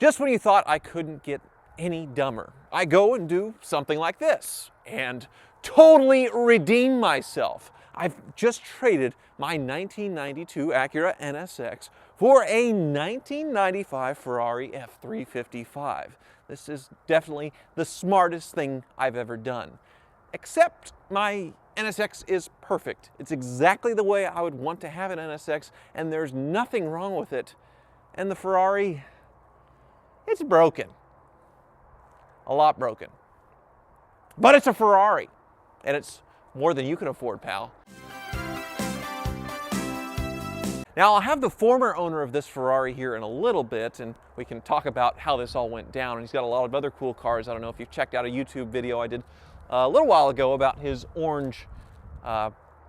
Just when you thought I couldn't get any dumber, I go and do something like this and totally redeem myself. I've just traded my 1992 Acura NSX for a 1995 Ferrari F355. This is definitely the smartest thing I've ever done. Except my NSX is perfect. It's exactly the way I would want to have an NSX, and there's nothing wrong with it. And the Ferrari, it's broken. A lot broken. But it's a Ferrari, and it's more than you can afford, pal. Now, I'll have the former owner of this Ferrari here in a little bit, and we can talk about how this all went down. And he's got a lot of other cool cars. I don't know if you've checked out a YouTube video I did a little while ago about his orange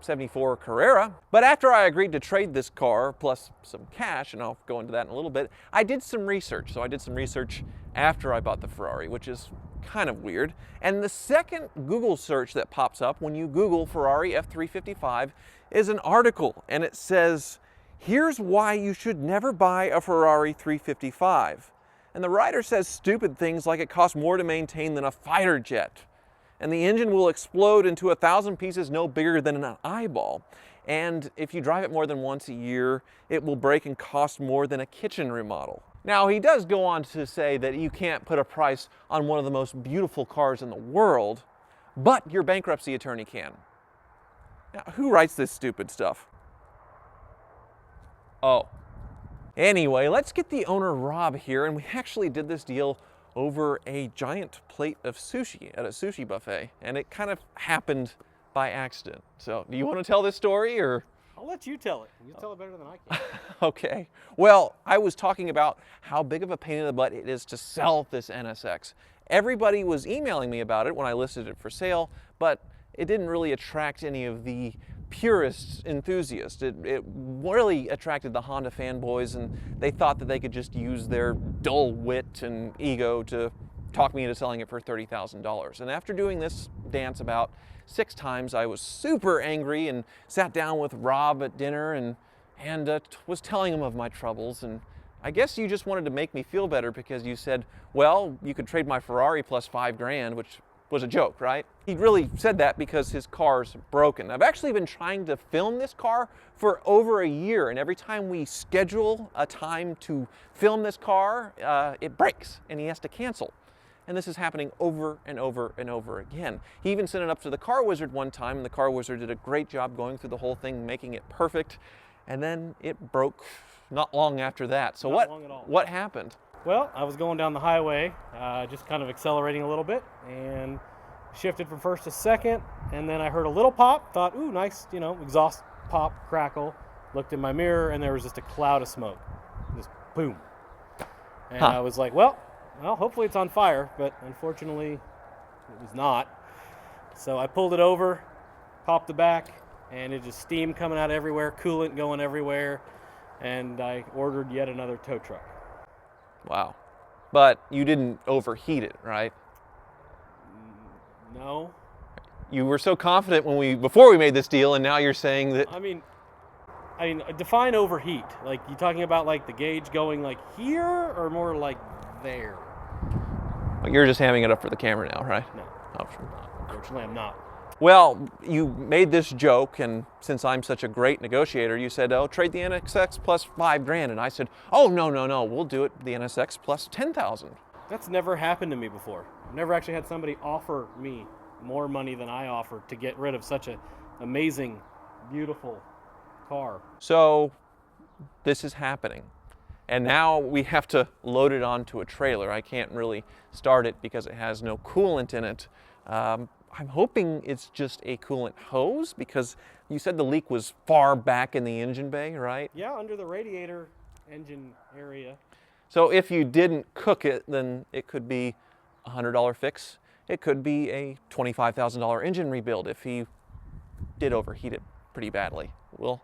74 Carrera. But after I agreed to trade this car, plus some cash, and I'll go into that in a little bit, I did some research. So I did some research after I bought the Ferrari, which is kind of weird. And the second Google search that pops up when you Google Ferrari F355 is an article, and it says, "Here's why you should never buy a Ferrari 355. And the writer says stupid things like it costs more to maintain than a fighter jet. And the engine will explode into 1,000 pieces no bigger than an eyeball. And if you drive it more than once a year, it will break and cost more than a kitchen remodel." Now, he does go on to say that you can't put a price on one of the most beautiful cars in the world, but your bankruptcy attorney can. Now, who writes this stupid stuff? Oh. Anyway, let's get the owner, Rob, here, and we actually did this deal over a giant plate of sushi at a sushi buffet, and it kind of happened by accident. So, do you want to tell this story, or? I'll let you tell it. You tell it better than I can. Okay. Well, I was talking about how big of a pain in the butt it is to sell this NSX. Everybody was emailing me about it when I listed it for sale, but it didn't really attract any of the purist enthusiasts. It really attracted the Honda fanboys, and they thought that they could just use their dull wit and ego to talk me into selling it for $30,000. And after doing this dance about 6 times, I was super angry and sat down with Rob at dinner and was telling him of my troubles. And I guess you just wanted to make me feel better because you said, well, you could trade my Ferrari plus $5,000, which was a joke, right? He really said that because his car's broken. I've actually been trying to film this car for over a year, and every time we schedule a time to film this car, it breaks and he has to cancel. And this is happening over and over and over again. He even sent it up to the car wizard one time, and the car wizard did a great job going through the whole thing, making it perfect, and then it broke not long after that. So what happened? Well, I was going down the highway, just kind of accelerating a little bit, and shifted from first to second, and then I heard a little pop, thought, ooh, nice, exhaust pop, crackle, looked in my mirror, and there was just a cloud of smoke, just boom. And I was like, well, hopefully it's on fire, but unfortunately it was not. So I pulled it over, popped the back, and it just steam coming out everywhere, coolant going everywhere, and I ordered yet another tow truck. Wow. But you didn't overheat it, right? No. You were so confident before we made this deal, and now you're saying that... I mean, define overheat. Like, you talking about like the gauge going like here, or more like there? Well, you're just hamming it up for the camera now, right? No. Oh, sure. Unfortunately, I'm not. Well, you made this joke, and since I'm such a great negotiator, you said, oh, trade the NSX plus $5,000. And I said, oh, no, we'll do it, the NSX plus $10,000. That's never happened to me before. I've never actually had somebody offer me more money than I offered to get rid of such an amazing, beautiful car. So this is happening. And now we have to load it onto a trailer. I can't really start it because it has no coolant in it. I'm hoping it's just a coolant hose, because you said the leak was far back in the engine bay, right? Yeah, under the radiator engine area. So if you didn't cook it, then it could be a $100 fix. It could be a $25,000 engine rebuild if he did overheat it pretty badly. We'll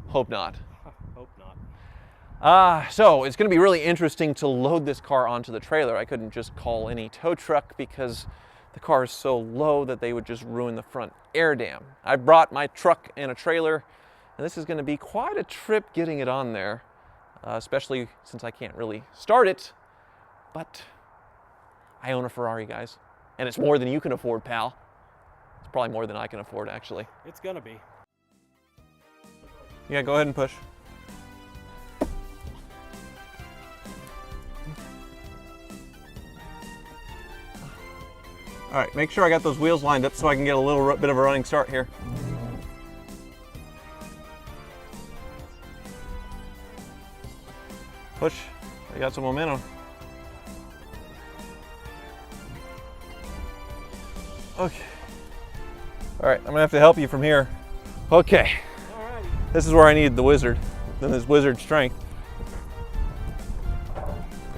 hope not. Hope not. So it's going to be really interesting to load this car onto the trailer. I couldn't just call any tow truck because the car is so low that they would just ruin the front air dam. I brought my truck and a trailer, and this is going to be quite a trip getting it on there, especially since I can't really start it But I own a Ferrari, guys. And it's more than you can afford, pal. It's probably more than I can afford, actually. It's gonna be. Yeah, go ahead and push. All right, make sure I got those wheels lined up so I can get a little bit of a running start here. Push, I got some momentum. Okay. All right, I'm gonna have to help you from here. Okay. Alrighty. This is where I need the wizard, then this wizard strength.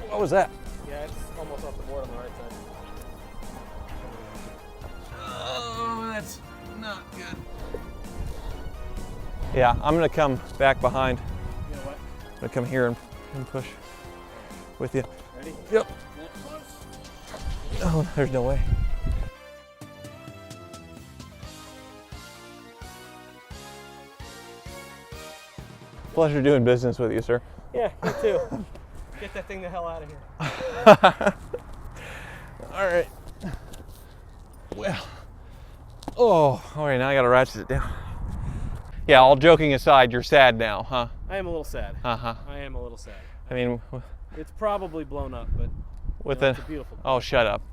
What was that? Yeah, it's almost off the board on the right side. Oh, that's not good. Yeah, I'm gonna come back behind. You know what? I'm gonna come here and push with you. Ready? Yep. Oh, there's no way. Pleasure doing business with you, sir. Yeah, you too. Get that thing the hell out of here. All right. Well. Oh, all right, now I gotta ratchet it down. Yeah, all joking aside, you're sad now, huh? I am a little sad. Uh-huh. I am a little sad. I mean, It's probably blown up, but with it's a beautiful car. Oh, shut up.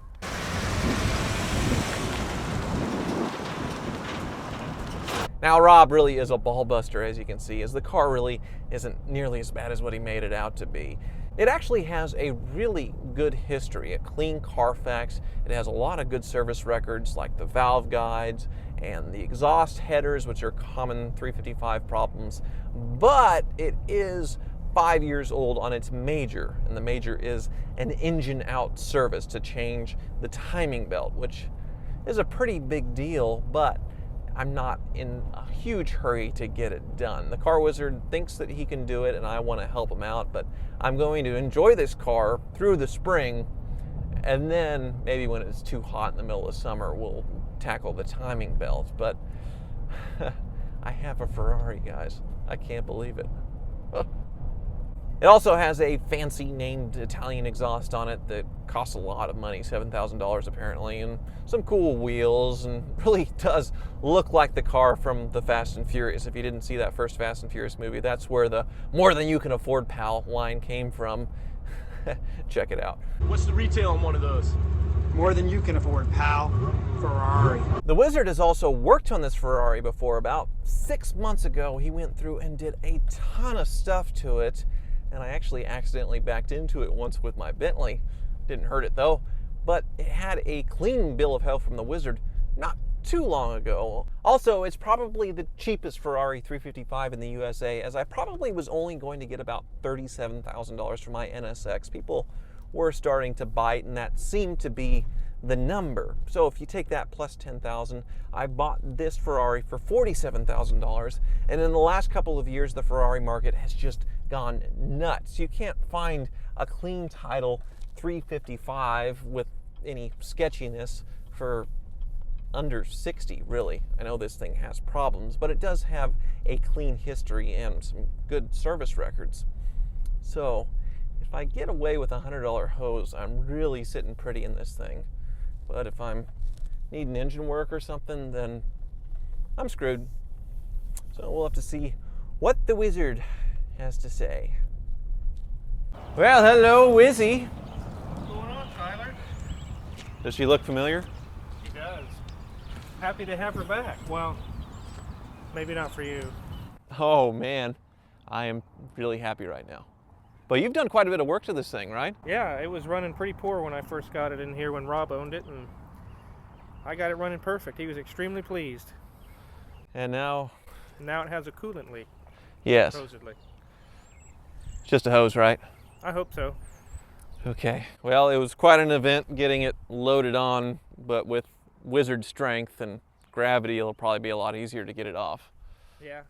Now, Rob really is a ball buster, as you can see, as the car really isn't nearly as bad as what he made it out to be. It actually has a really good history, a clean Carfax. It has a lot of good service records like the valve guides and the exhaust headers, which are common 355 problems. But it is 5 years old on its major, and the major is an engine out service to change the timing belt, which is a pretty big deal, but I'm not in a huge hurry to get it done. The car wizard thinks that he can do it, and I want to help him out, but I'm going to enjoy this car through the spring, and then maybe when it's too hot in the middle of summer, we'll tackle the timing belt. But I have a Ferrari, guys. I can't believe it. It also has a fancy named Italian exhaust on it that costs a lot of money, $7,000 apparently, and some cool wheels, and really does look like the car from the Fast and Furious. If you didn't see that first Fast and Furious movie, that's where the "more than you can afford, pal" line came from. Check it out. What's the retail on one of those? More than you can afford, pal. Ferrari. The wizard has also worked on this Ferrari before. About 6 months ago, he went through and did a ton of stuff to it, and I actually accidentally backed into it once with my Bentley. Didn't hurt it though, but it had a clean bill of health from the wizard not too long ago. Also, it's probably the cheapest Ferrari 355 in the USA, as I probably was only going to get about $37,000 for my NSX. People were starting to bite, and that seemed to be the number. So if you take that plus 10,000, I bought this Ferrari for $47,000, and in the last couple of years, the Ferrari market has just gone nuts. You can't find a clean title 355 with any sketchiness for under 60, really. I know this thing has problems, but it does have a clean history and some good service records. So if I get away with a $100 hose, I'm really sitting pretty in this thing. But if I'm needing engine work or something, then I'm screwed. So we'll have to see what the wizard has to say. Well, hello, Wizzy. What's going on, Tyler? Does she look familiar? She does. Happy to have her back. Well, maybe not for you. Oh man, I am really happy right now. But you've done quite a bit of work to this thing, right? Yeah, it was running pretty poor when I first got it in here when Rob owned it, and I got it running perfect. He was extremely pleased. And now Now it has a coolant leak, yes, supposedly. it's just a hose, right? I hope so. Okay, well, it was quite an event getting it loaded on, but with wizard strength and gravity, it'll probably be a lot easier to get it off. Yeah.